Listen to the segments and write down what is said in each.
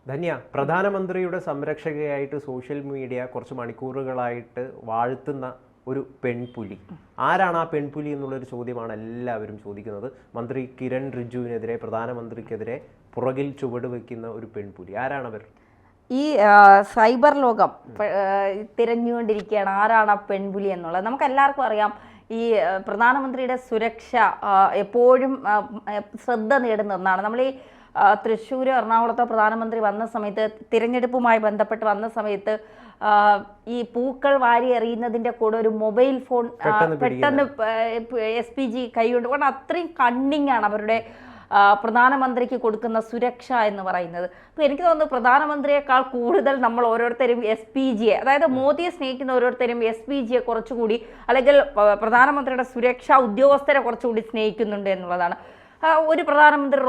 ധന്യ, പ്രധാനമന്ത്രിയുടെ സംരക്ഷകയായിട്ട് social media കുറച്ച് മണിക്കൂറുകളായിട്ട് വാഴ്ത്തുന്ന ഒരു പെൺപുലി. ആരാണ് ആ പെൺപുലി എന്നുള്ളൊരു ചോദ്യമാണ് എല്ലാവരും ചോദിക്കുന്നത്. മന്ത്രി കിരൺ റിജിജുവിനെതിരെ, പ്രധാനമന്ത്രിക്കെതിരെ പുറകിൽ ചുവട് വയ്ക്കുന്ന ഒരു പെൺപുലി ആരാണവർ? ഈ സൈബർ ലോകം തിരഞ്ഞുകൊണ്ടിരിക്കുകയാണ് ആരാണ് ആ പെൺപുലി എന്നുള്ളത്. നമുക്ക് എല്ലാവർക്കും അറിയാം, ഈ പ്രധാനമന്ത്രിയുടെ സുരക്ഷ എപ്പോഴും ശ്രദ്ധ നേടുന്ന ഒന്നാണ്. നമ്മൾ ഈ തൃശ്ശൂർ, എറണാകുളത്തെ പ്രധാനമന്ത്രി വന്ന സമയത്ത്, തിരഞ്ഞെടുപ്പുമായി ബന്ധപ്പെട്ട് വന്ന സമയത്ത് ഈ വാരി എറിയുന്നതിൻ്റെ കൂടെ ഒരു മൊബൈൽ ഫോൺ പെട്ടെന്ന് SPG കൈകൊണ്ട്, കാരണം അത്രയും കണ്ണിങ് ആണ് അവരുടെ പ്രധാനമന്ത്രിക്ക് കൊടുക്കുന്ന സുരക്ഷ എന്ന് പറയുന്നത്. അപ്പോൾ എനിക്ക് തോന്നുന്നു പ്രധാനമന്ത്രിയേക്കാൾ കൂടുതൽ നമ്മൾ ഓരോരുത്തരും SPGയെ, അതായത് മോദിയെ സ്നേഹിക്കുന്ന ഓരോരുത്തരും SPGയെ കുറച്ചുകൂടി, അല്ലെങ്കിൽ പ്രധാനമന്ത്രിയുടെ സുരക്ഷാ ഉദ്യോഗസ്ഥരെ കുറച്ചുകൂടി സ്നേഹിക്കുന്നുണ്ട് എന്നുള്ളതാണ്. ഒരു പ്രധാനമന്ത്രി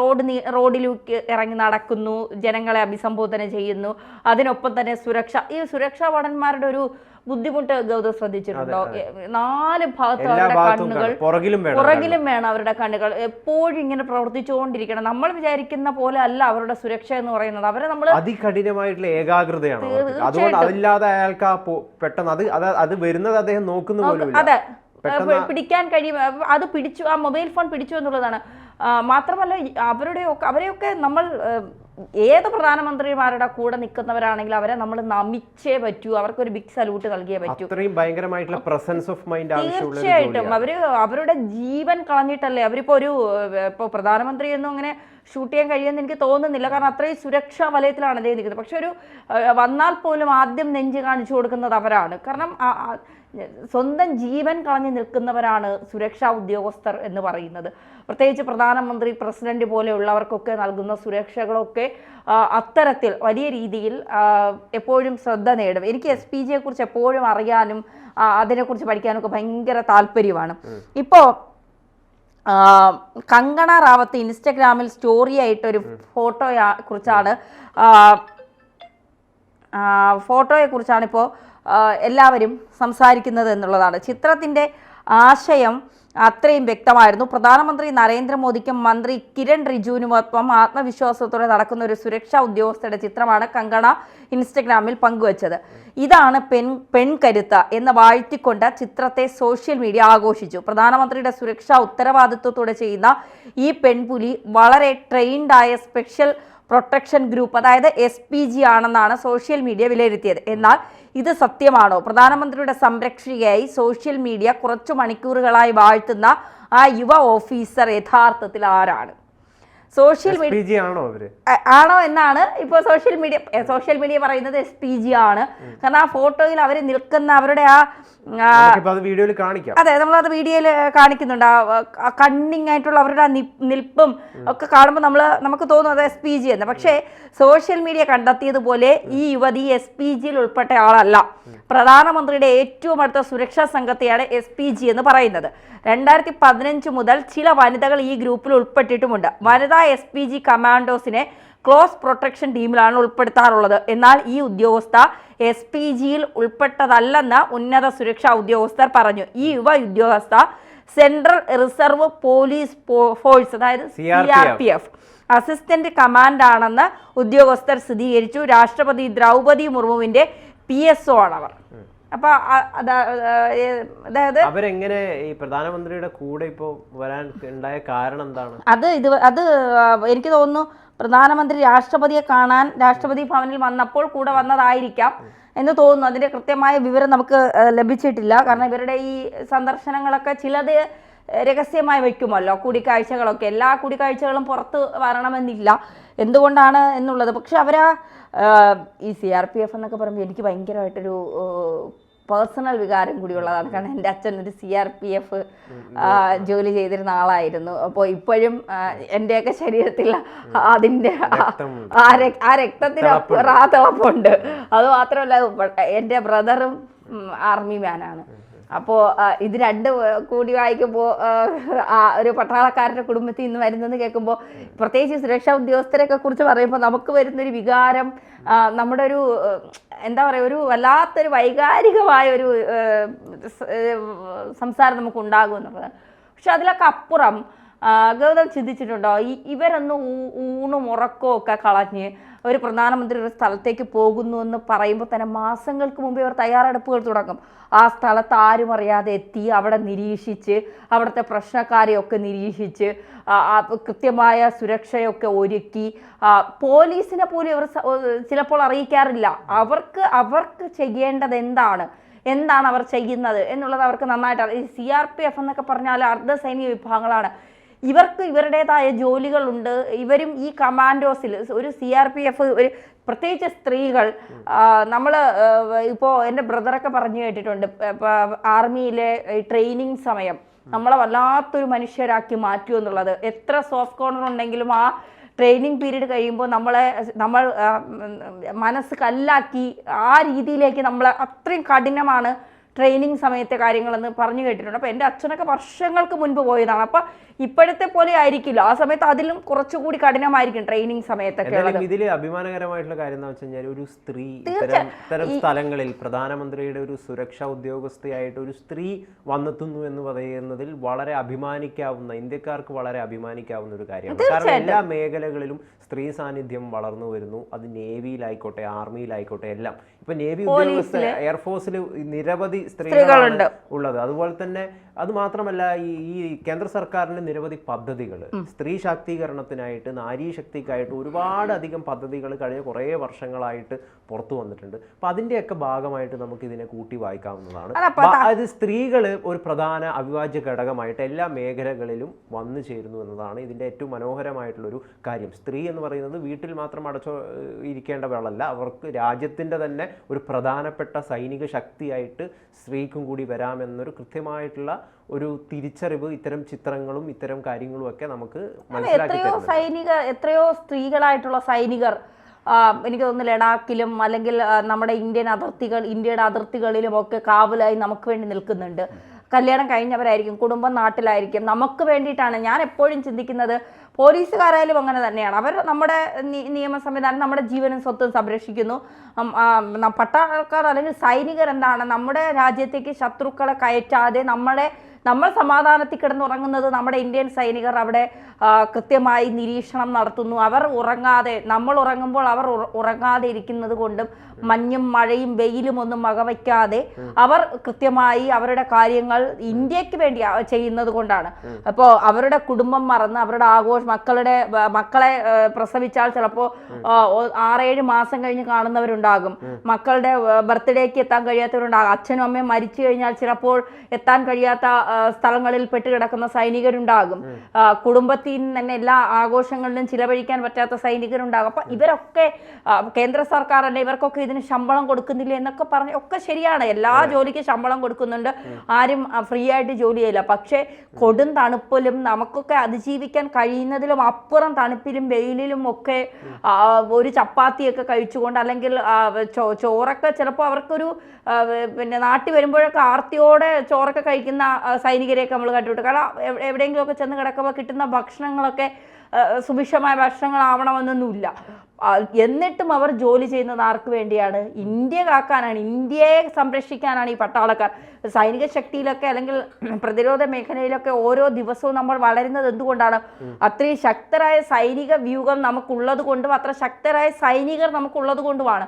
റോഡിലേക്ക് ഇറങ്ങി നടക്കുന്നു, ജനങ്ങളെ അഭിസംബോധന ചെയ്യുന്നു, അതിനൊപ്പം തന്നെ ഈ സുരക്ഷാ ഭടന്മാരുടെ ഒരു ബുദ്ധിമുട്ട് ഗൗതം ശ്രദ്ധിച്ചിട്ടുണ്ടോ? 4 ഭാഗത്തും അവരുടെ കണ്ണുകൾ, പുറകിലും വേണം അവരുടെ കണ്ണുകൾ, എപ്പോഴും ഇങ്ങനെ പ്രവർത്തിച്ചുകൊണ്ടിരിക്കണം. നമ്മൾ വിചാരിക്കുന്ന പോലെ അല്ല അവരുടെ സുരക്ഷ എന്ന് പറയുന്നത്. അവരെ നമ്മൾ അതികഠിനമായിട്ടുള്ള ഏകാഗ്രതയാണ്. അതുകൊണ്ട് അതില്ലാതെ അയാൾക്ക് പെട്ടെന്ന് അത് വരുന്നത് അദ്ദേഹം നോക്കുന്ന പോലും. അതെ, പിടിക്കാൻ കഴിയും. അത് പിടിച്ചു, ആ മൊബൈൽ ഫോൺ പിടിച്ചു എന്നുള്ളതാണ്. മാത്രമല്ല അവരെയൊക്കെ നമ്മൾ ഏത് പ്രധാനമന്ത്രിമാരുടെ കൂടെ നിൽക്കുന്നവരാണെങ്കിൽ അവരെ നമ്മൾ നമിച്ചേ പറ്റൂ, അവർക്കൊരു ബിഗ് സല്യൂട്ട് നൽകിയേ പറ്റൂ. തീർച്ചയായിട്ടും അവരുടെ ജീവൻ കളഞ്ഞിട്ടല്ലേ അവരിപ്പോ ഇപ്പോൾ പ്രധാനമന്ത്രി ഒന്നും അങ്ങനെ ഷൂട്ട് ചെയ്യാൻ കഴിയുമെന്ന് എനിക്ക് തോന്നുന്നില്ല. കാരണം അത്രയും സുരക്ഷാ വലയത്തിലാണ് അദ്ദേഹം നിൽക്കുന്നത്. പക്ഷെ വന്നാൽ പോലും ആദ്യം നെഞ്ച് കാണിച്ചു കൊടുക്കുന്നത് അവരാണ്. കാരണം സ്വന്തം ജീവൻ കളഞ്ഞു നിൽക്കുന്നവരാണ് സുരക്ഷാ ഉദ്യോഗസ്ഥർ എന്ന് പറയുന്നത്. പ്രത്യേകിച്ച് പ്രധാനമന്ത്രി, പ്രസിഡന്റ് പോലെയുള്ളവർക്കൊക്കെ നൽകുന്ന സുരക്ഷകളൊക്കെ അത്തരത്തിൽ വലിയ രീതിയിൽ എപ്പോഴും ശ്രദ്ധ നേടും. എനിക്ക് SPGയെ കുറിച്ച് എപ്പോഴും അറിയാനും അതിനെക്കുറിച്ച് പഠിക്കാനൊക്കെ ഭയങ്കര താല്പര്യമാണ്. ഇപ്പോൾ കങ്കണ റാവത്ത് ഇൻസ്റ്റഗ്രാമിൽ സ്റ്റോറി ആയിട്ടൊരു ഫോട്ടോയെക്കുറിച്ചാണ് ഇപ്പോൾ എല്ലാവരും സംസാരിക്കുന്നത് എന്നുള്ളതാണ്. ചിത്രത്തിൻ്റെ ആശയം അത്രയും വ്യക്തമായിരുന്നു. പ്രധാനമന്ത്രി നരേന്ദ്രമോദിക്കും മന്ത്രി കിരൺ റിജിജുവിനുമൊപ്പം ആത്മവിശ്വാസത്തോടെ നടക്കുന്ന ഒരു സുരക്ഷാ ഉദ്യോഗസ്ഥരുടെ ചിത്രമാണ് കങ്കണ ഇൻസ്റ്റഗ്രാമിൽ പങ്കുവച്ചത്. ഇതാണ് പെൺകരുത്ത് എന്ന് വാഴ്ത്തിക്കൊണ്ട് ചിത്രത്തെ സോഷ്യൽ മീഡിയ ആഘോഷിച്ചു. പ്രധാനമന്ത്രിയുടെ സുരക്ഷാ ഉത്തരവാദിത്വത്തോടെ ചെയ്യുന്ന ഈ പെൺപുലി വളരെ ട്രെയിൻഡായ സ്പെഷ്യൽ പ്രൊട്ടക്ഷൻ ഗ്രൂപ്പ്, അതായത് SPG ആണെന്നാണ് സോഷ്യൽ മീഡിയ വിലയിരുത്തിയത്. എന്നാൽ ഇത് സത്യമാണോ? പ്രധാനമന്ത്രിയുടെ സംരക്ഷകയായി സോഷ്യൽ മീഡിയ കുറച്ചു മണിക്കൂറുകളായി വാഴ്ത്തുന്ന ആ യുവ ഓഫീസർ യഥാർത്ഥത്തിൽ ആരാണ്? സോഷ്യൽ മീഡിയ ആണോ എന്നാണ് ഇപ്പോൾ സോഷ്യൽ മീഡിയ പറയുന്നത് SPG ആണ്. കാരണം ആ ഫോട്ടോയിൽ അവർ നിൽക്കുന്ന അവരുടെ അതെ, നമ്മളത് വീഡിയോയിൽ കാണിക്കുന്നുണ്ട്. ആ കണ്ണിങ് ആയിട്ടുള്ള അവരുടെ നിൽപ്പും ഒക്കെ കാണുമ്പോൾ നമുക്ക് തോന്നുന്നത് SPG എന്ന്. പക്ഷേ സോഷ്യൽ മീഡിയ കണ്ടെത്തിയതുപോലെ ഈ യുവതി SPGയിൽ ഉൾപ്പെട്ട ആളല്ല. പ്രധാനമന്ത്രിയുടെ ഏറ്റവും അടുത്ത സുരക്ഷാ സംഘത്തെയാണ് SPG എന്ന് പറയുന്നത്. 2015 മുതൽ ചില വനിതകൾ ഈ ഗ്രൂപ്പിൽ ഉൾപ്പെട്ടിട്ടുമുണ്ട്. വനിതാ SPG കമാൻഡോസിനെ ക്ലോസ് പ്രൊട്ടക്ഷൻ ടീമിലാണ് ഉൾപ്പെടുത്താറുള്ളത്. എന്നാൽ ഈ ഉദ്യോഗസ്ഥ SPGയിൽ ഉൾപ്പെട്ടതല്ലെന്ന് ഉന്നത സുരക്ഷാ ഉദ്യോഗസ്ഥർ പറഞ്ഞു. ഈ യുവ ഉദ്യോഗസ്ഥ സെൻട്രൽ റിസർവ് പോലീസ് ഫോഴ്സ്, അതായത് CRPF അസിസ്റ്റന്റ് കമാൻഡാണെന്ന് ഉദ്യോഗസ്ഥർ സ്ഥിരീകരിച്ചു. രാഷ്ട്രപതി ദ്രൗപദി മുർമുവിന്റെ PSO ആണവർ. അപ്പൊ അതായത് അവരെങ്ങനെ ഈ പ്രധാനമന്ത്രിയുടെ കൂടെ ഇപ്പോൾ വരാൻ ഉണ്ടായ കാരണം എന്താണ്? അത് എനിക്ക് തോന്നുന്നു പ്രധാനമന്ത്രി രാഷ്ട്രപതിയെ കാണാൻ രാഷ്ട്രപതി ഭവനിൽ വന്നപ്പോൾ കൂടെ വന്നതായിരിക്കാം എന്ന് തോന്നുന്നു. അതിന്റെ കൃത്യമായ വിവരം നമുക്ക് ലഭിച്ചിട്ടില്ല. കാരണം ഇവരുടെ ഈ സന്ദർശനങ്ങളൊക്കെ ചിലത് രഹസ്യമായി വയ്ക്കുമല്ലോ, കൂടിക്കാഴ്ചകളൊക്കെ. എല്ലാ കൂടിക്കാഴ്ചകളും പുറത്ത് വരണമെന്നില്ല, എന്തുകൊണ്ടാണ് എന്നുള്ളത്. പക്ഷെ ഈ CRPF എന്നൊക്കെ പറയുമ്പോൾ എനിക്ക് ഭയങ്കരമായിട്ടൊരു പേഴ്സണൽ വികാരം കൂടിയുള്ളതാണ്. കാരണം എൻ്റെ അച്ഛൻ ഒരു CRPF ജോലി ചെയ്തിരുന്ന ആളായിരുന്നു. അപ്പോൾ ഇപ്പോഴും എൻ്റെയൊക്കെ ശരീരത്തിൽ അതിൻ്റെ ആ രക്തത്തിന് തിളപ്പുണ്ട്. അത് മാത്രമല്ല എൻ്റെ ബ്രദറും ആർമി മാനാണ്. അപ്പോൾ ഇത് രണ്ട് കൂടി വായിക്കുമ്പോൾ ഒരു പട്ടാളക്കാരുടെ കുടുംബത്തിൽ നിന്ന് വരുന്നതെന്ന് കേൾക്കുമ്പോൾ, പ്രത്യേകിച്ച് സുരക്ഷാ ഉദ്യോഗസ്ഥരെയൊക്കെ കുറിച്ച് പറയുമ്പോൾ നമുക്ക് വരുന്നൊരു വികാരം, നമ്മുടെ ഒരു എന്താ പറയുക, ഒരു വല്ലാത്തൊരു വൈകാരികമായ ഒരു സംസാരം നമുക്ക് ഉണ്ടാകും എന്നുള്ളതാണ്. പക്ഷെ അതിലൊക്കെ അപ്പുറം ഗൗതം ചിന്തിച്ചിട്ടുണ്ടോ ഇവരൊന്ന് ഊണും ഉറക്കവും ഒക്കെ കളഞ്ഞ് ഒരു പ്രധാനമന്ത്രി ഒരു സ്ഥലത്തേക്ക് പോകുന്നു എന്ന് പറയുമ്പോൾ തന്നെ മാസങ്ങൾക്ക് മുമ്പേ അവർ തയ്യാറെടുപ്പുകൾ തുടങ്ങും. ആ സ്ഥലത്ത് ആരും അറിയാതെ എത്തി അവിടെ നിരീക്ഷിച്ച് അവിടുത്തെ പ്രശ്നക്കാരെയൊക്കെ നിരീക്ഷിച്ച് കൃത്യമായ സുരക്ഷയൊക്കെ ഒരുക്കി പോലീസിനെ പോലും ഇവർ ചിലപ്പോൾ അറിയിക്കാറില്ല. അവർക്ക് ചെയ്യേണ്ടത് എന്താണ് അവർ ചെയ്യുന്നത് എന്നുള്ളത് അവർക്ക് നന്നായിട്ട് ഈ CRPF എന്നൊക്കെ പറഞ്ഞാൽ അർദ്ധസൈനിക വിഭാഗങ്ങളാണ്. ഇവർക്ക് ഇവരുടേതായ ജോലികളുണ്ട്. ഇവരും ഈ കമാൻഡോസിൽ ഒരു CRPF ഒരു പ്രത്യേകിച്ച് സ്ത്രീകൾ നമ്മൾ ഇപ്പോൾ എൻ്റെ ബ്രദറൊക്കെ പറഞ്ഞു കേട്ടിട്ടുണ്ട് ആർമിയിലെ ട്രെയിനിങ് സമയം നമ്മളെ വല്ലാത്തൊരു മനുഷ്യരാക്കി മാറ്റും എന്നുള്ളത്. എത്ര സോഫ്റ്റ് കോർണർ ഉണ്ടെങ്കിലും ആ ട്രെയിനിങ് പീരീഡ് കഴിയുമ്പോൾ നമ്മൾ മനസ്സ് കല്ലാക്കി ആ രീതിയിലേക്ക് നമ്മൾ അത്രയും കഠിനമാണ് ട്രെയിനിങ് സമയത്തെ കാര്യങ്ങളെന്ന് പറഞ്ഞു കേട്ടിട്ടുണ്ട്. അപ്പോൾ എൻ്റെ അച്ഛനൊക്കെ വർഷങ്ങൾക്ക് മുൻപ് പോയതാണ്. അപ്പം ഇപ്പോഴത്തെ പോലെ ആയിരിക്കില്ല, ആ സമയത്ത് അതിലും കുറച്ചുകൂടി കഠിനമായിരിക്കും ട്രെയിനിങ് സമയത്തൊക്കെ ഉള്ളത്. ഇതിൽ അഭിമാനകരമായിട്ടുള്ള കാര്യം എന്ന് വെച്ച് കഴിഞ്ഞാൽ ഒരു സ്ത്രീ ഇത്തരം സ്ഥലങ്ങളിൽ പ്രധാനമന്ത്രിയുടെ ഒരു സുരക്ഷാ ഉദ്യോഗസ്ഥയായിട്ട് ഒരു സ്ത്രീ വന്നെത്തുന്നു എന്ന് പറയുന്നതിൽ വളരെ അഭിമാനിക്കാവുന്ന, ഇന്ത്യക്കാർക്ക് വളരെ അഭിമാനിക്കാവുന്ന ഒരു കാര്യമാണ്. കാരണം എല്ലാ മേഖലകളിലും സ്ത്രീ സാന്നിധ്യം വളർന്നു വരുന്നു. അത് നേവിയിലായിക്കോട്ടെ ആർമിയിലായിക്കോട്ടെ എല്ലാം. ഇപ്പൊ നേവി ഉദ്യോഗസ്ഥ എയർഫോഴ്സിൽ നിരവധി സ്ത്രീകളുണ്ട് ഉള്ളത്. അതുപോലെ തന്നെ അത് മാത്രമല്ല ഈ കേന്ദ്ര സർക്കാരിന്റെ നിരവധി പദ്ധതികൾ സ്ത്രീ ശാക്തീകരണത്തിനായിട്ട് നാരീ ശക്തിക്കായിട്ട് ഒരുപാട് അധികം പദ്ധതികൾ കഴിഞ്ഞ കുറേ വർഷങ്ങളായിട്ട് പുറത്തു വന്നിട്ടുണ്ട്. അപ്പൊ അതിന്റെയൊക്കെ ഭാഗമായിട്ട് നമുക്ക് ഇതിനെ കൂട്ടി വായിക്കാവുന്നതാണ്. അത് സ്ത്രീകൾ ഒരു പ്രധാന അവിഭാജ്യ ഘടകമായിട്ട് എല്ലാ മേഖലകളിലും വന്നു ചേരുന്നു എന്നതാണ് ഇതിന്റെ ഏറ്റവും മനോഹരമായിട്ടുള്ളൊരു കാര്യം. സ്ത്രീ എന്ന് പറയുന്നത് വീട്ടിൽ മാത്രം അടച്ചോ ഇരിക്കേണ്ടവളല്ല, അവർക്ക് രാജ്യത്തിന്റെ തന്നെ ഒരു പ്രധാനപ്പെട്ട സൈനിക ശക്തിയായിട്ട് സ്ത്രീക്കും കൂടി വരാമെന്നൊരു കൃത്യമായിട്ടുള്ള ഒരു തിരിച്ചറിവ് ഇത്തരം ചിത്രങ്ങളും ഇത്തരം കാര്യങ്ങളും ഒക്കെ നമുക്ക് മനസ്സിലാക്കി തരുന്നു. എത്രയോ സ്ത്രീകളായിട്ടുള്ള സൈനികർ എനിക്ക് തോന്നുന്നു ലഡാക്കിലും അല്ലെങ്കിൽ നമ്മുടെ ഇന്ത്യയുടെ അതിർത്തികളിലും ഒക്കെ കാവലായി നമുക്ക് വേണ്ടി നിൽക്കുന്നുണ്ട്. കല്യാണം കഴിഞ്ഞവരായിരിക്കും, കുടുംബം നാട്ടിലായിരിക്കും, നമുക്ക് വേണ്ടിയിട്ടാണ്. ഞാൻ എപ്പോഴും ചിന്തിക്കുന്നത് പോലീസുകാരായാലും അങ്ങനെ തന്നെയാണ്. അവർ നമ്മുടെ നിയമ സംവിധാനം നമ്മുടെ ജീവനും സ്വത്തും സംരക്ഷിക്കുന്നു. പട്ടാളക്കാർ അല്ലെങ്കിൽ സൈനികർ എന്താണ് നമ്മുടെ രാജ്യത്തേക്ക് ശത്രുക്കളെ കയറ്റാതെ നമ്മൾ സമാധാനത്തിൽ കിടന്നുറങ്ങുന്നത് നമ്മുടെ ഇന്ത്യൻ സൈനികർ അവിടെ കൃത്യമായി നിരീക്ഷണം നടത്തുന്നു. അവർ ഉറങ്ങാതെ, നമ്മൾ ഉറങ്ങുമ്പോൾ അവർ ഉറങ്ങാതെ ഇരിക്കുന്നത് കൊണ്ടും മഞ്ഞും മഴയും വെയിലും ഒന്നും വകവയ്ക്കാതെ അവർ കൃത്യമായി അവരുടെ കാര്യങ്ങൾ ഇന്ത്യക്ക് വേണ്ടി ചെയ്യുന്നത് കൊണ്ടാണ്. അപ്പോൾ അവരുടെ കുടുംബം മറന്ന് അവരുടെ മക്കളെ പ്രസവിച്ചാൽ ചിലപ്പോൾ 6-7 മാസം കഴിഞ്ഞ് കാണുന്നവരുണ്ടാകും. മക്കളുടെ ബർത്ത്ഡേക്ക് എത്താൻ കഴിയാത്തവരുണ്ടാകും. അച്ഛനും അമ്മയും മരിച്ചു കഴിഞ്ഞാൽ ചിലപ്പോൾ എത്താൻ കഴിയാത്ത സ്ഥലങ്ങളിൽ പെട്ടുകിടക്കുന്ന സൈനികരുണ്ടാകും. കുടുംബത്തിൽ തന്നെ എല്ലാ ആഘോഷങ്ങളിലും ചിലവഴിക്കാൻ പറ്റാത്ത സൈനികരുണ്ടാകും. അപ്പൊ ഇവരൊക്കെ കേന്ദ്ര സർക്കാർ അല്ലെ ഇവർക്കൊക്കെ ഇതിന് ശമ്പളം കൊടുക്കുന്നില്ല എന്നൊക്കെ പറഞ്ഞ് ഒക്കെ ശരിയാണ്. എല്ലാ ജോലിക്കും ശമ്പളം കൊടുക്കുന്നുണ്ട്, ആരും ഫ്രീ ആയിട്ട് ജോലി ചെയ്യില്ല. പക്ഷെ കൊടും തണുപ്പിലും നമുക്കൊക്കെ അതിജീവിക്കാൻ കഴിയുന്നതിലും അപ്പുറം തണുപ്പിലും വെയിലിലും ഒക്കെ ഒരു ചപ്പാത്തിയൊക്കെ കഴിച്ചുകൊണ്ട് അല്ലെങ്കിൽ ചോറൊക്കെ ചിലപ്പോൾ അവർക്കൊരു പിന്നെ നാട്ടിൽ വരുമ്പോഴൊക്കെ ആർത്തിയോടെ ചോറൊക്കെ കഴിക്കുന്ന സൈനികരെയൊക്കെ നമ്മൾ കണ്ടിട്ടുണ്ട്. കാരണം എവിടെയെങ്കിലുമൊക്കെ ചെന്ന് കിടക്കുമ്പോൾ കിട്ടുന്ന ഭക്ഷണങ്ങളൊക്കെ സുഭിക്ഷമായ ഭക്ഷണങ്ങളാവണമെന്നൊന്നുമില്ല. എന്നിട്ടും അവർ ജോലി ചെയ്യുന്നത് ആർക്ക് വേണ്ടിയാണ്? ഇന്ത്യ കാക്കാനാണ്, ഇന്ത്യയെ സംരക്ഷിക്കാനാണ് ഈ പട്ടാളക്കാർ. സൈനിക ശക്തിയിലൊക്കെ അല്ലെങ്കിൽ പ്രതിരോധ മേഖലയിലൊക്കെ ഓരോ ദിവസവും നമ്മൾ വളരുന്നത് എന്തുകൊണ്ടാണ്? അത്രയും ശക്തരായ സൈനിക വ്യൂഹം നമുക്കുള്ളത് കൊണ്ടും അത്ര ശക്തരായ സൈനികർ നമുക്കുള്ളത് കൊണ്ടുമാണ്.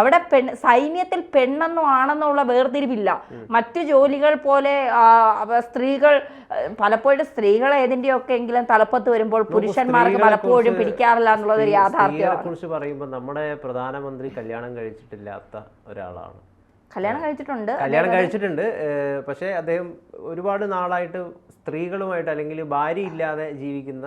അവിടെ സൈന്യത്തിൽ പെണ്ണെന്നോ ആണെന്നുള്ള വേർതിരിവില്ല. മറ്റു ജോലികൾ പോലെ സ്ത്രീകൾ പലപ്പോഴും സ്ത്രീകൾ ഏതിൻ്റെയൊക്കെ എങ്കിലും തലപ്പത്ത് വരുമ്പോൾ പുരുഷന്മാർക്ക് പലപ്പോഴും പിടിക്കാറില്ല എന്നുള്ളത് ഒരു യാഥാർത്ഥ്യമാണ്. കുറിച്ച് പറയുമ്പോൾ നമ്മുടെ പ്രധാനമന്ത്രി കല്യാണം കഴിച്ചിട്ടില്ലാത്ത ഒരാളാണ്. കല്യാണം കഴിച്ചിട്ടുണ്ട്, പക്ഷേ അദ്ദേഹം ഒരുപാട് നാളായിട്ട് സ്ത്രീകളുമായിട്ട് അല്ലെങ്കിൽ ഭാര്യ ഇല്ലാതെ ജീവിക്കുന്ന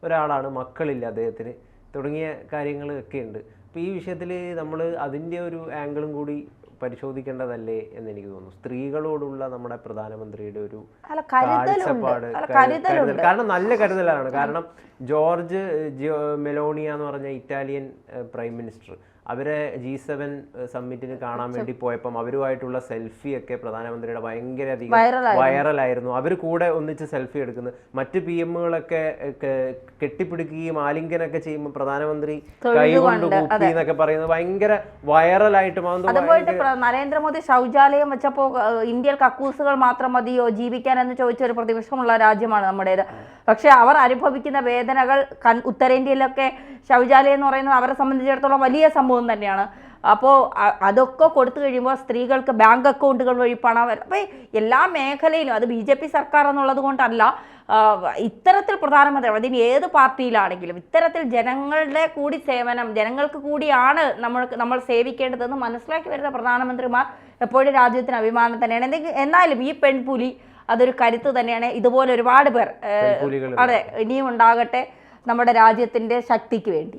ഒരാളാണ്. മക്കളില്ല അദ്ദേഹത്തിന്, തുടങ്ങിയ കാര്യങ്ങളൊക്കെ ഉണ്ട്. അപ്പോൾ ഈ വിഷയത്തിൽ നമ്മൾ അതിൻ്റെ ഒരു ആംഗിളും കൂടി പരിശോധിക്കേണ്ടതല്ലേ എന്ന് എനിക്ക് തോന്നുന്നു. സ്ത്രീകളോടുള്ള നമ്മുടെ പ്രധാനമന്ത്രിയുടെ ഒരു കാഴ്ചപ്പാട്, കാരണം നല്ല കരുതലാണ്. കാരണം ജോർജ് മെലോണിയ എന്ന് പറഞ്ഞ ഇറ്റാലിയൻ പ്രൈം മിനിസ്റ്റർ അവരെ G7 സമ്മിറ്റിന് കാണാൻ വേണ്ടി പോയപ്പം അവരുമായിട്ടുള്ള സെൽഫി ഒക്കെ പ്രധാനമന്ത്രിയുടെ ഭയങ്കര അധികം വൈറലായിരുന്നു. അവർ കൂടെ ഒന്നിച്ച് സെൽഫി എടുക്കുന്നു. മറ്റ് PM-കളൊക്കെ കെട്ടിപ്പിടിക്കുകയും ആലിംഗനൊക്കെ ചെയ്യുമ്പോൾ പ്രധാനമന്ത്രി കൈകൊണ്ട് കൂപ്പി എന്നൊക്കെ പറയുന്നത് ഭയങ്കര വൈറലായിട്ട് നരേന്ദ്രമോദി ശൗചാലയം വെച്ചപ്പോൾ ഇന്ത്യൻ കക്കൂസുകൾ മാത്രം മതിയോ ജീവിക്കാൻ എന്ന് ചോദിച്ച ഒരു പ്രതിപക്ഷമുള്ള രാജ്യമാണ് നമ്മുടേത്. പക്ഷെ അവർ അനുഭവിക്കുന്ന വേദനകൾ ഉത്തരേന്ത്യയിലൊക്കെ ശൗചാലയം എന്ന് പറയുന്നത് അവരെ സംബന്ധിച്ചിടത്തോളം വലിയ സംഭവം തന്നെയാണ്. അപ്പോൾ അതൊക്കെ കൊടുത്തു കഴിയുമ്പോൾ സ്ത്രീകൾക്ക് ബാങ്ക് അക്കൗണ്ടുകൾ വഴി പണം അപ്പോൾ എല്ലാ മേഖലയിലും അത് BJP സർക്കാർ എന്നുള്ളത് കൊണ്ടല്ല, ഇത്തരത്തിൽ പ്രധാനമന്ത്രി അതിന് ഏത് പാർട്ടിയിലാണെങ്കിലും ഇത്തരത്തിൽ ജനങ്ങളുടെ കൂടി സേവനം, ജനങ്ങൾക്ക് കൂടിയാണ് നമ്മൾ സേവിക്കേണ്ടതെന്ന് മനസ്സിലാക്കി വരുന്ന പ്രധാനമന്ത്രിമാർ എപ്പോഴും രാജ്യത്തിന് അഭിമാനം തന്നെയാണ്. എന്നാലും ഈ പെൺപുലി അതൊരു കരുത്ത് തന്നെയാണ്. ഇതുപോലെ ഒരുപാട് പേർ അതെ ഇനിയും ഉണ്ടാകട്ടെ നമ്മുടെ രാജ്യത്തിൻ്റെ ശക്തിക്ക് വേണ്ടി.